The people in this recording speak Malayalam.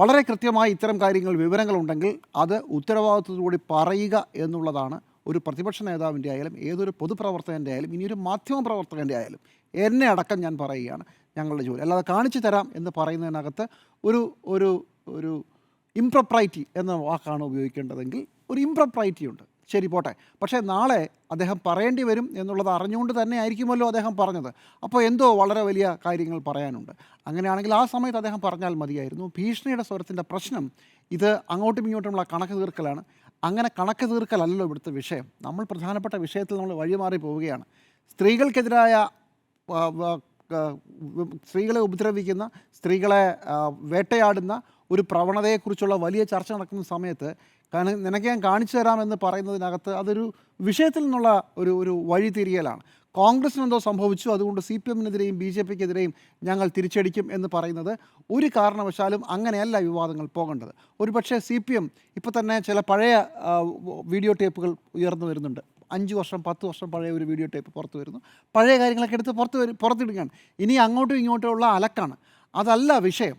വളരെ കൃത്യമായി ഇത്തരം കാര്യങ്ങൾ വിവരങ്ങളുണ്ടെങ്കിൽ അത് ഉത്തരവാദിത്വത്തോടുകൂടി പറയുക എന്നുള്ളതാണ് ഒരു പ്രതിപക്ഷ നേതാവിൻ്റെ ആയാലും ഏതൊരു പൊതുപ്രവർത്തകൻ്റെ ആയാലും ഇനിയൊരു മാധ്യമ പ്രവർത്തകൻ്റെ ആയാലും എന്നെ അടക്കം ഞാൻ പറയുകയാണ് ഞങ്ങളുടെ ജോലി. അല്ലാതെ കാണിച്ചു തരാം എന്ന് പറയുന്നതിനകത്ത് ഒരു ഒരു ഒരു ഇംപ്രൊപ്രൈറ്റി എന്ന വാക്കാണ് ഉപയോഗിക്കേണ്ടതെങ്കിൽ ഒരു ഇംപ്രൊപ്രൈറ്റി ഉണ്ട്. ശരി, പോട്ടെ. പക്ഷേ നാളെ അദ്ദേഹം പറയേണ്ടി വരും എന്നുള്ളത് അറിഞ്ഞുകൊണ്ട് തന്നെ ആയിരിക്കുമല്ലോ അദ്ദേഹം പറഞ്ഞത്. അപ്പോൾ എന്തോ വളരെ വലിയ കാര്യങ്ങൾ പറയാനുണ്ട്. അങ്ങനെയാണെങ്കിൽ ആ സമയത്ത് അദ്ദേഹം പറഞ്ഞാൽ മതിയായിരുന്നു. ഭീഷണിയുടെ സ്വരത്തിൻ്റെ പ്രശ്നം ഇത് അങ്ങോട്ടും ഇങ്ങോട്ടുമുള്ള കണക്ക് തീർക്കലാണ്. അങ്ങനെ കണക്ക് തീർക്കലല്ലോ ഇവിടുത്തെ വിഷയം. നമ്മൾ പ്രധാനപ്പെട്ട വിഷയത്തിൽ നമ്മൾ വഴിമാറി പോവുകയാണ്. സ്ത്രീകൾക്കെതിരായ സ്ത്രീകളെ ഉപദ്രവിക്കുന്ന, സ്ത്രീകളെ വേട്ടയാടുന്ന ഒരു പ്രവണതയെക്കുറിച്ചുള്ള വലിയ ചർച്ച നടക്കുന്ന സമയത്ത് നിനക്ക് ഞാൻ കാണിച്ചു തരാമെന്ന് പറയുന്നതിനകത്ത് അതൊരു വിഷയത്തിൽ നിന്നുള്ള ഒരു വഴിതിരിയലാണ്. കോൺഗ്രസിന് എന്തോ സംഭവിച്ചു, അതുകൊണ്ട് CPM-നെതിരെയും BJP-ക്കെതിരെയും ഞങ്ങൾ തിരിച്ചടിക്കും എന്ന് പറയുന്നത് ഒരു കാരണവശാലും അങ്ങനെയല്ല വിവാദങ്ങൾ പോകേണ്ടത്. ഒരു പക്ഷേ CPM ഇപ്പോൾ തന്നെ ചില പഴയ വീഡിയോ ടേപ്പുകൾ ഉയർന്നു വരുന്നുണ്ട്. 5 വർഷം 10 വർഷം പഴയ ഒരു വീഡിയോ ടേപ്പ് പുറത്തു വരുന്നു. പഴയ കാര്യങ്ങളൊക്കെ എടുത്ത് പുറത്തിടുകയാണ്. ഇനി അങ്ങോട്ടും ഇങ്ങോട്ടുമുള്ള അലക്കാണ്. അതല്ല വിഷയം.